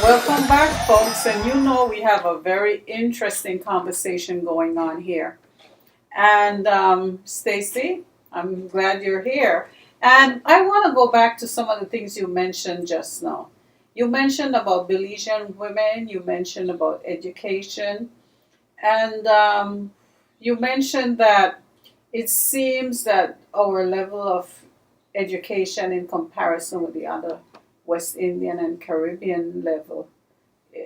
Welcome back, folks. And you know we have a very interesting conversation going on here. And Stacey, I'm glad you're here. And I want to go back to some of the things you mentioned just now. You mentioned about Belizean women. You mentioned about education, and you mentioned that it seems that our level of education in comparison with the other West Indian and Caribbean level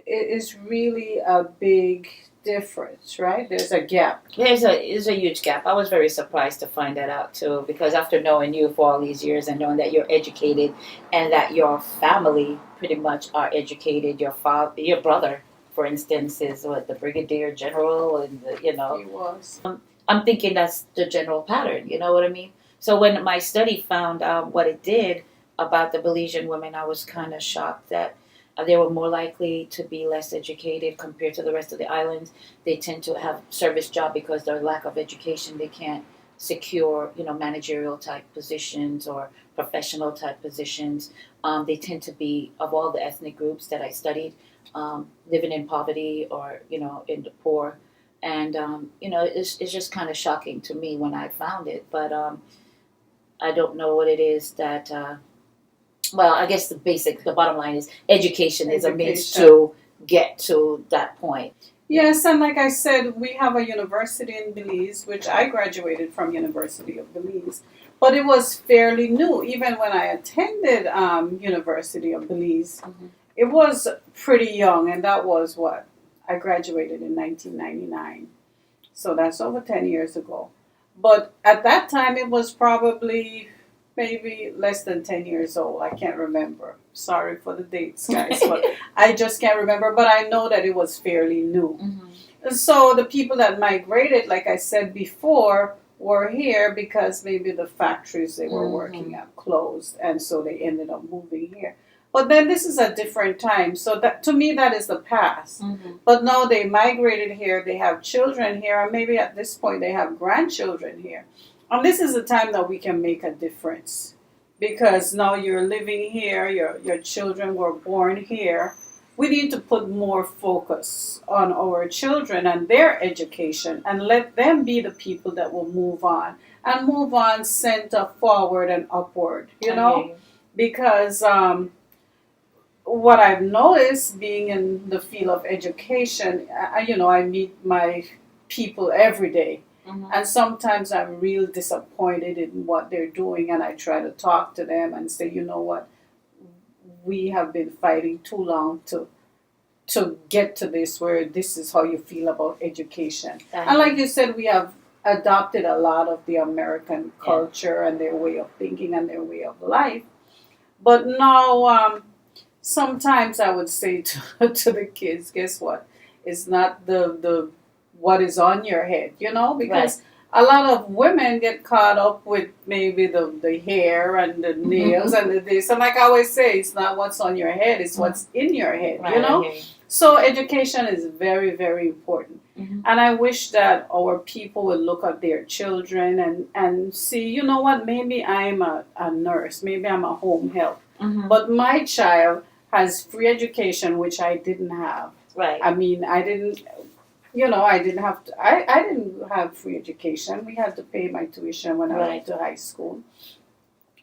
is really a big difference, right? There's a gap. There's a huge gap. I was very surprised to find that out too, because after knowing you for all these years and knowing that you're educated and that your family pretty much are educated, your brother, for instance, is what, the brigadier general, and He was. I'm thinking that's the general pattern. You know what I mean? So when my study found what it did about the Belizean women, I was kind of shocked that they were more likely to be less educated compared to the rest of the islands. They tend to have service job because their lack of education. They can't secure, managerial type positions or professional type positions. They tend to be, of all the ethnic groups that I studied, living in poverty or, in the poor. And, it's just kind of shocking to me when I found it. But I don't know what it is that... well, I guess the bottom line is education is a means to get to that point. Yes, and like I said, we have a university in Belize, which I graduated from University of Belize, but it was fairly new. Even when I attended University of Belize, it was pretty young, and that was what? I graduated in 1999, so that's over 10 years ago. But at that time, it was probably maybe less than 10 years old. I can't remember. Sorry for the dates, guys, but I just can't remember. But I know that it was fairly new. And so the people that migrated, like I said before, were here because maybe the factories they were working at closed, and so they ended up moving here. But then this is a different time. So that, to me, that is the past. But now they migrated here. They have children here, and maybe at this point they have grandchildren here. And this is the time that we can make a difference, because now you're living here, your children were born here. We need to put more focus on our children and their education and let them be the people that will move on center forward and upward, because what I've noticed being in the field of education, I meet my people every day. And sometimes I'm real disappointed in what they're doing, and I try to talk to them and say, you know what, we have been fighting too long to get to this, where this is how you feel about education. And like you said, we have adopted a lot of the American culture and their way of thinking and their way of life. But now, sometimes I would say to the kids, guess what? It's not the what is on your head, because a lot of women get caught up with maybe the hair and the nails and the this. And like I always say, it's not what's on your head, it's what's in your head, So education is very, very important. And I wish that our people would look at their children and see, you know what, maybe I'm a nurse, maybe I'm a home health, but my child has free education, which I didn't have. Right. I mean, I didn't have free education. We had to pay my tuition when I went to high school.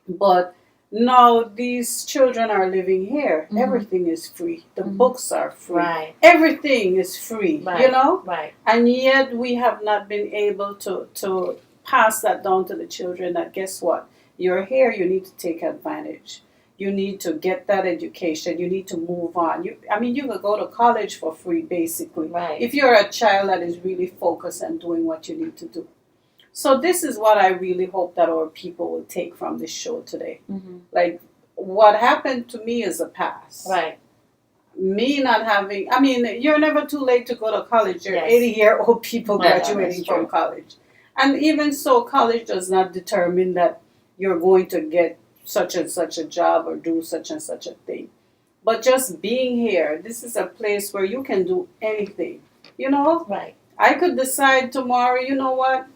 But now these children are living here. Everything is free. The books are free. Right. Everything is free, Right. And yet we have not been able to pass that down to the children that, guess what? You're here, you need to take advantage. You need to get that education. You need to move on. You could go to college for free, basically. Right. If you're a child that is really focused and doing what you need to do. So this is what I really hope that our people will take from this show today. Like, what happened to me is the past. Right. Me not having, you're never too late to go to college. There are 80-year-old people graduating from college. And even so, college does not determine that you're going to get such and such a job or do such and such a thing. But just being here, this is a place where you can do anything, Right. I could decide tomorrow, you know what,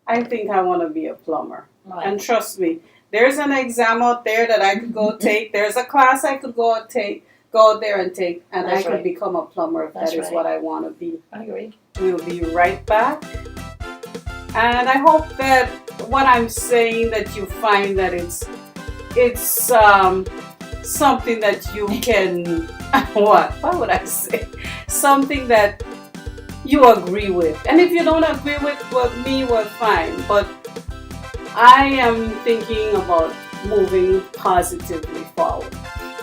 I think I want to be a plumber. Right. And trust me, there's an exam out there that I could go take. There's a class I could go and take go out there and I That's could right. become a plumber if That's that is right. what I want to be. I agree. We'll be right back. And I hope that what I'm saying, that you find that it's something that you can what would I say? Something that you agree with. And if you don't agree with me, well, fine. But I am thinking about moving positively forward.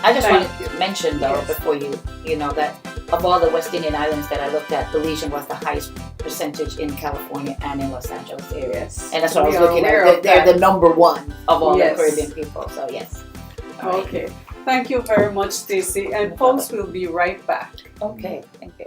I just Thank wanted to mention though, Yes. before you know that of all the West Indian islands that I looked at, Belizean was the highest percentage in California and in Los Angeles area. Yes. And that's what I We was are looking aware at. of They're that. the number one of all Yes. the Caribbean people. So yes. All right. Okay. Thank you very much, Stacey. And No folks, we'll be right back. Okay. Thank you.